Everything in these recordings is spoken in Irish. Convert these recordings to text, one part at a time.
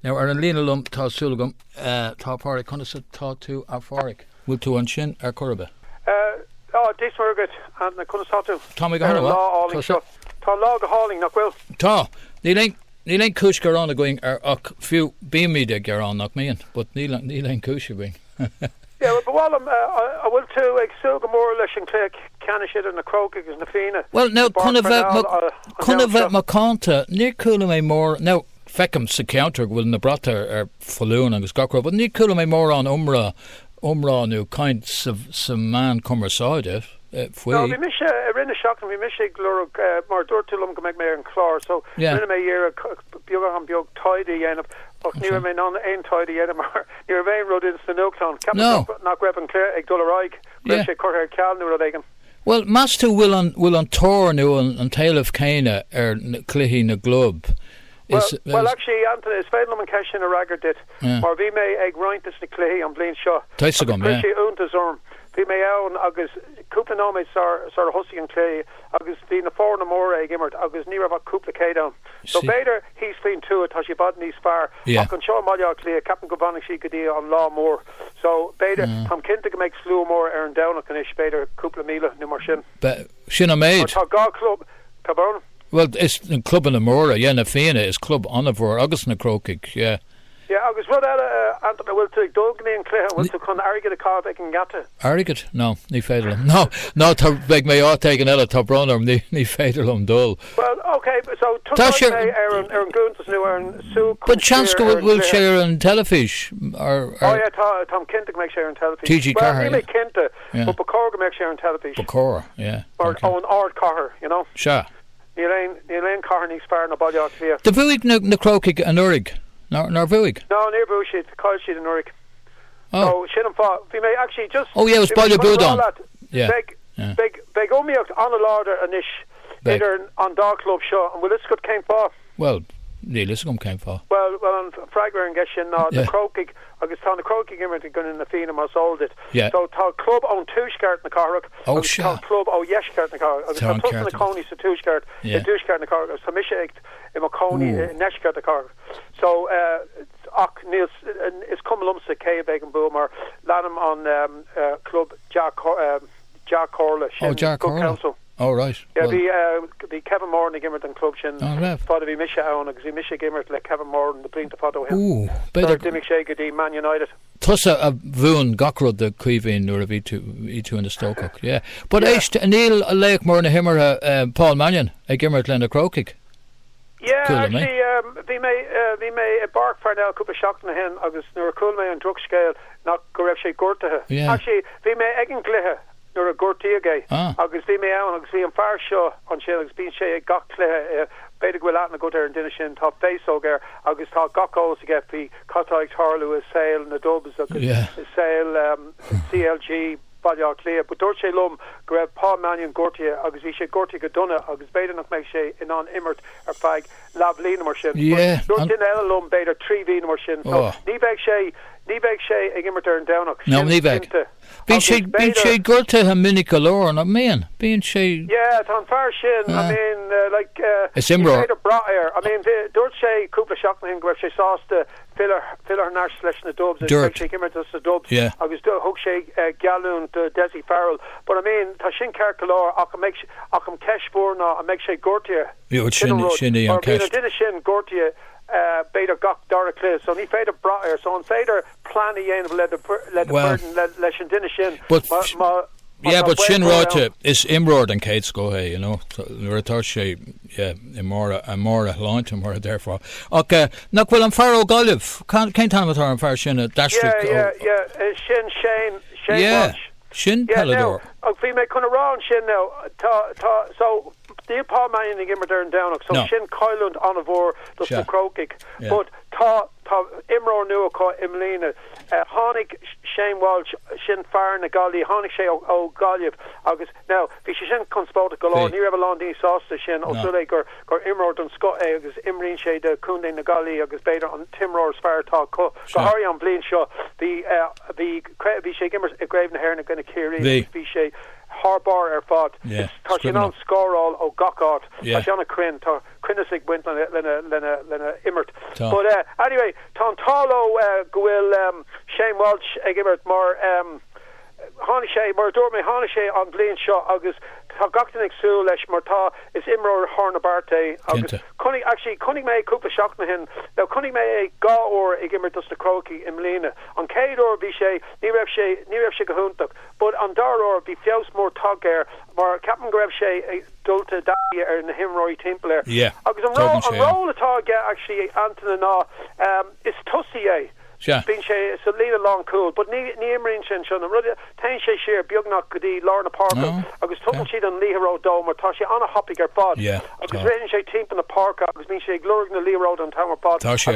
Now, ar an líana lump tá súlagam tá Pádraig chuna sa tá tú ar Pádraig. Bhfuil tú an sin ar Corba? Dís margad an na chuna sa tú. Tá mé go hana Tá lá go háling nach bhfuil. Tá. Ní leon cúis gur anna going ar ach fiú bíimiide gur an nach míon, but ní leon cúis going. Yeah, but while I will too exude more leis an Cluiche Ceannais and the Crócaigh is na Fianna. Well, now conna vet macanta ní coola mé mór now fecum sa counter bhfuil na brata ar falún agus gacra, but ní coola mé mór an umrá nu kind sa man conversáide. No, we miss a rinne shock and we miss a glorug more dortulum go make me an chlor. So rinne me year biog am biog tidy and but near me non ein tidy and more near vein road in the Noclon. No, not grab and clear ag dollar Grab she corher cal nu again. Well, Master will on tour nu on tail of Cana Cluiche na globe. Well, actually, Antaine is Feidlam and Cash in a ragger did. Or we may egg right this Cluiche on Blaine Shaw. Taisagum, yeah. Untasarm. We may own agus couple nomads are sort of hussy and clay agus being a foreign more h-imirt agus near about couple K down. So Bader he's been to it has she bought these far. I can show Malia Clay Captain Govanik she could on law more. So Bader Tom Kintig makes slew more earn down a canish Bader couple Mila no more shin. But Shinna made club Tabon. Well, it's the club in the Mora, na Fianna is club Onivore, Agus na Crócaigh, yeah. Yeah, Agus rud Antaine will take Dulgany and Clare will to con Arigid a car they can get to. Arigid? No, ní féidir. No, tá beg mé átaigh eile tá bronnarm ní féidir dul. Well, okay, so Aaron Goontas new Aaron Sue. But chance go will share on telefish or Tom Kintig make share on telefish. TG Carr. Well, Kinta, but Bacor make share on telefish. Bacor, yeah. Or on Ard Carr, you know. Sure. Elaine Carr needs far na body out here. The Vuig na Crócaigh and Urig. Nor Vuig? No, near Bushit, Kyle Sheet and Urig. Oh, Shinham fought. We may actually just. Oh, yeah, it was Bhaile Budon. Yeah. Beg Omiok on a larder and ish. Either on Dark Club show, and will this good came for? Well, Liscum came for. Well, on Fragware and Geshin, the Crócaigh, Agus Town the Crócaigh immigrant gun in the Fianna or sold it. Yeah. So, Tal Club on Tushkart in the Carrick. Oh, sure. Club on Yeshkart in the Carrick. Agus Tal Plus in the Coney, so Tushkart. The Tushkart in the Carrick. So Misha Egt in Maconi, Neshkart the Carrick. So, Niels is Cumulumsa K Bacon Boomer Lanham on Club Jack Corla. Oh, Jack Corla. Oh, right. Yeah, be Kevin Moore in the Gimmerton Club Shin. Thought be Misha Owen because he Misha Gimmert like Kevin Moore in the Blink to photo him. Ooh, better. Dimmick Shagady, Man United. Plus a Vuan Gockrod the Cuivin or a V2 in the Stokehook. Yeah, but Neil Lake more in a himmer Paul Mannion a Gimmert Lenda Crócaigh. Yeah, cool, actually, we may bark for now. Couple shocked in him. Agus nor cool may on drug scale not go ref she gorta. Yeah. Actually, we may egin glihe nor a gortia gay. Agus we may on agus we am far show on she agus being she got glihe. Beidir go out and go there and dinner shin top face so there. Agus talk gocos to get the Crócaigh Harlow is sale and the Dubs. Sale CLG. Bhaile Cliath, but Dorche Lum, grab Paul Mannion Gortia, agus Ishe Gortia Gaduna, agus Bader not make she in on h-imirt or fag Labhair more shin. Yeah. Dorche Lum Bader 3V more shin. So Nibeg she h-imirt and down. No, Nibeg. Being she Gortia ha mini galore, not mean. Being she. Yeah, it's on far shin. I mean, like. It's Imro. I mean, Dorche Kupla shocked him, grab she sauce the. Filler Nash slash the Dubs. Dirt. She came into the Dubs. Yeah. I was hook shake Galloon to Desi Farrell. But I mean, Tashin Carcalor, I can cash for now. I make shake Gortia. Yeah, it's Shinny on cash. I did a Shin Gortia. Bader Gok Dara Cliff. So he fader brought her. So on fader plan again let the burden let Shin Shin. But. Yeah, but Shin Rota is Imrod and Kate's go hey, you know. Retorche, yeah, Imora line to more therefore. Okay, now well I'm Faro Golliv. Can't tell him I'm Faro Shin dash. Yeah. Shin Shane yeah. Shin Pelador. We may come around Shin now. So the Paul Mannion and Gimmer there and down. So Shin Kyland Onivore does the Crócaigh. But Ta Imro Nuaka Imlina Honig Shane Walsh Shin Far Nagali Honig Shay O'Galliv August now fi Shin Conspota Galore near Evelondini sauce Shin O'Sulay or Imro done Scott Agus Imrin Shay the Kunde Nagali Agus Bader on Timro's Fire Talk Gahari on Blaine Shaw the Shay Gimmers Graven Hair and Gonna Kiri Shay Harbar fod. Yeah. Tá sin an scorall ó gacát. Tá sin crin tá crinnig wint lena h-imirt. But anyway, tá an tálo gohfuil Shane Walsh ag h-imirt mar hána sé mar dúir mé hána sé an blion seo agus tá gachtain ag súil leis mar tá is imreoir Harna Barte agus chunig mé cúpla seach na hin now chunig mé gá ó ag h-imirt dus na Crócaigh im lína an céad ó bhí sé ní raibh sé go húntaach but an dar ó bhí fios mór tagéir mar capan go raibh sé dulta daí ar na himróí timppla agus an ró atá actually Antaine ná is tusaí é. Bín sé sa lína long cool, but ní imríonn sin sin rud tain sé sér beagnach go dtí Lárna Park agus tugann siad an líharó dó mar tá sé anna hoppig ar fad agus réann sé timp na park agus bín sé glórig na líharó an tamar fad tá sé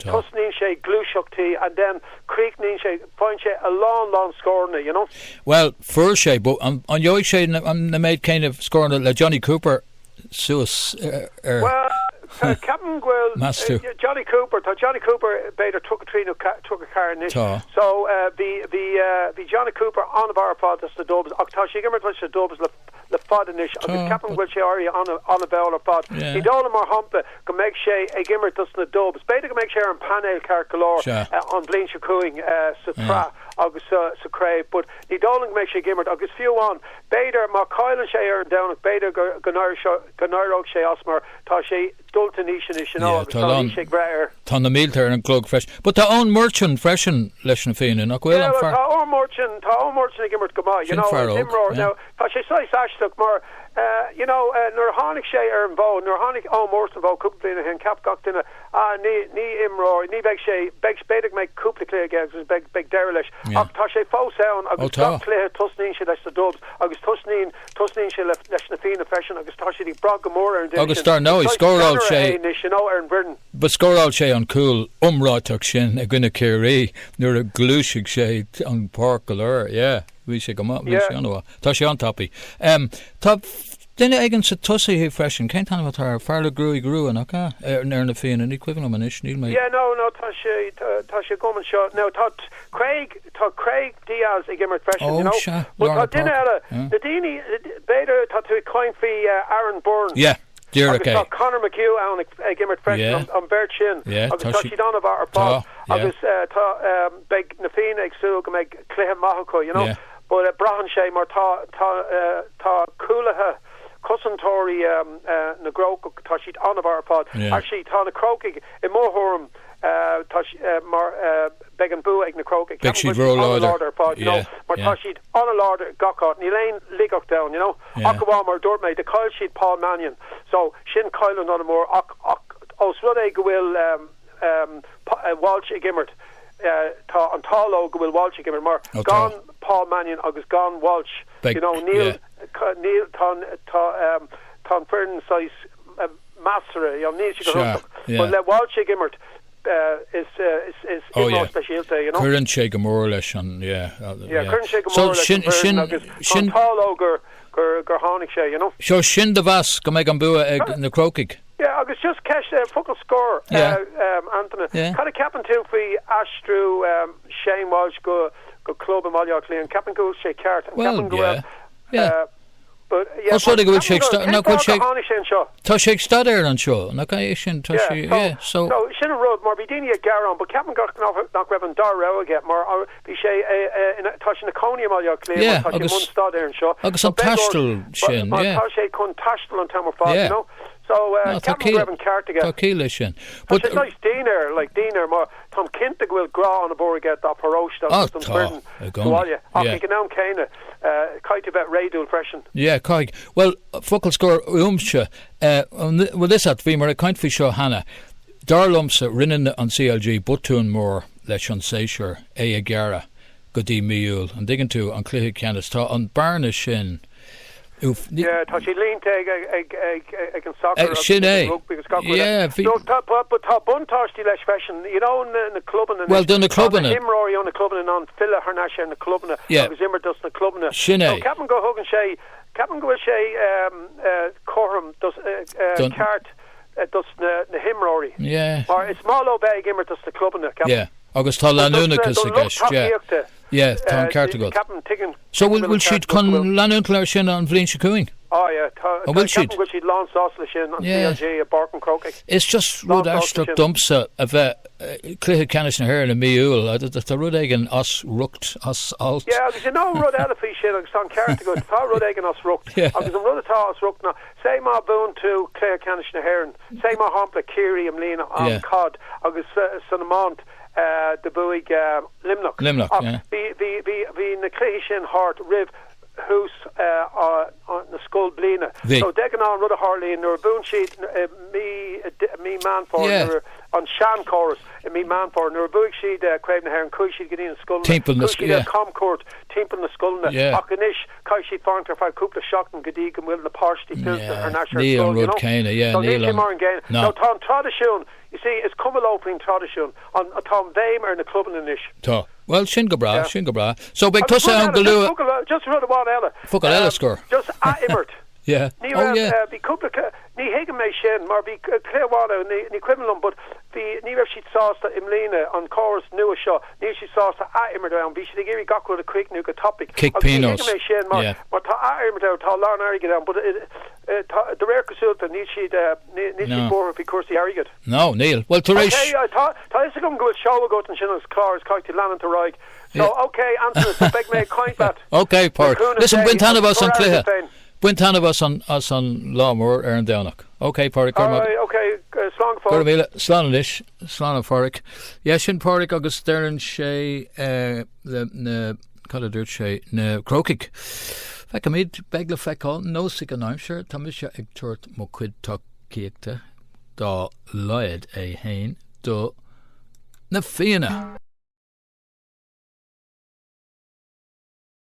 tusnín sé glúiseachtaí and then creicnín sé fáin sé a long scorna, you know. Well, fur sé, but an joig sé na méid céine scorna le Johnny Cooper suas well, Captain Gwil, Johnny Cooper beidir took a car in this. So the Johnny Cooper on the bar pod the dubs tá sé gimmer the dubs le fod in this Captain Gwil sé áí on a bell pod he dóla mar humpa go make sé ag gimmer the dubs beidir go make sé an panel car galore on blin cooing sa tra agus sa crave but he dóla make sé gimmer agus fiú an beidir mar coilen sé ar down beidir ganarog sé osmar tá sé dulta nísin is tá na míltar an clog fresh but tá ón merchant freshen leis na féin nach bhfuil an tá ón merchant ag gimmert go you know now tá sé sais asteach mar you know nuair hánig sé ar an bó nuair hánig ón mórst an bó cúpla hen cap gach duine ní imró ní beg sé beg spéidir méid cúpla clé agus beg Deireadh leis ach tá sé fós ann agus tá clé tusnín sé leis na dubs agus tusnín sé leis na féin freshen agus tá sé dí bra go mór ar an agus tar nó i scóráil sé but scóráil sé an cool umráteach sin a gine céirí nuair a glúisigh sé an park go leir bhí sé go bhí sé anha tá sé an tapí tá duine aigen sa tusaí freisin cén tanna tar fearla grú an acha ar na féin an cuihann am inis níl mé no tá sé goman seo no tá Craig Diaz ag gimmert freisin you know tá duine eile na daoine beidir tá tú coin fí Aaron Bourne Deireadh Conor McHugh an ag gimmert freisin an Bert sin agus tá si an bhar ar fád agus tá beg na féin ag sú go méid Cluiche Mathúna you know but brahan sé mar tá coolathe Cossantóí na Crócaigh tá siad an bhar pod actually tá na Crócaigh I mórthorm mar beg an bú ag na Crócaigh beg siad roll pod you know mar tá siad an a láder gacát ní léon ligach down you know ach go bhá mar dúirt méid de coil siad Paul Mannion so sin coilen an mór ach os rud é go bhfuil Walsh ag gimmert tá an tálo go bhfuil Walsh ag gimmert mar gan Paul Mannion agus gan Walsh you know Neil tá fearn sais master you know níl si go but le Walsh ag gimmert is specialty you know current sé go mór leis an current sé go mór sin tálo gur hánig sé you know seo sin de bhas go méid an bua ag na Crócaigh agus just cash focal score Antaine kind of capping tú fao astrú Shane Walsh go club am Bhaile Átha Cliath capping go sé ceart but go bhfuil sé tá sé stad ar an seo na sin tá sé so sin a rud mar bhí daine a garan but capan gach nach raibh an dar aige mar bhí sé tá sin na coní am Bhaile Átha Cliath tá sé mun stad ar an seo agus an taistil sin tá sé chun taistil an tamar fád you know so Captain Grevin Cartiga tá cíle sin but it's nice Diener mar Tom Kinta will grow on a board get that parosta tá I can now céine kite about radio freshen Caig well focal score umse well this at bhí mar a kaint fi seo Hannah darlumsa rinne an CLG butún mór leis an séisiir a gara go dtí miúil an diggin tú an Cluiche Ceannais tá an barna sin tá sé línta ag an soccer sin é but tá buntáistí leis fashion you know na clubban well done na clubban imróí on na clubban an fila harnáise na clubban agus immer dus na clubban sin é capan go thugann sé capan go sé chom dus cart dus na himróí mar is málo bag immer dus na clubban agus tá leanúnachas a gceist, yeah, tá cearta go. So will she'd con leanúnachas sin an bhblin se cuing? Oh yeah, will she'd launch sausage in on CLG at Barton Crócaigh. It's just rud astra dumpsa a bheith Cluiche Ceannais na hÉir na miúil tá rud éigen as rucht as alt. Yeah, because you know rud eile fí sin agus tá cearta go tá rud éigen as rucht. Agus an rud atá as rucht na sé má bún tú Cluiche Ceannais na hÉir sé má hampla Kiri am lína an cod agus san amount de buig limnach. Limnach, yeah. Bhí na Cluiche sin hart riv hús on the skull blina. So degan on rud a Harley nor boon sheet me man for on Shan chorus me man for nor boon sheet Craven hair and Cluiche get in skull Temple the skull Comcourt Temple the skull Akanish Kai she found her five couple of shock and Gadig and will the party her national Neil Rud Kane so Neil more again no Tom tradition you see it's come opening tradition on a Tom Vame or in the club in the niche well, sin go bra. So big tusa an galua. Just run about Ella. Fuck Ella score. Just h-imirt. Yeah. Be couple ni hegen me shin, mar be clearwater ni equivalent, but the ni if she sauce to Imlina on chorus new show. Ni she sauce to h-imirt down. Be she give got with a quick new topic. Kick pinos. Hegen me shin, mar ta h-imirt down. Ta learn Ari get down, but the rare consultant ni she for because the Ari get. No, Neil. Well, Tarish. Okay, ta is going go show go to Shin's cars, quite to land to ride. So okay, answer the big make kind that. Okay, part. Listen, Bwintana of us on Cluiche. Bwintana of us on Labhair and Deireadh. Okay, Pádraig. Okay, slán fóric. Slán fóric. Yeah, sin Pádraig agus Darren sé na Cadadir sé na Crócaigh. Fecha míid begla fecha nó sig an aimsir tá mis ag tuairt mo cuid takeíochta dá leiad é hain do na Fianna.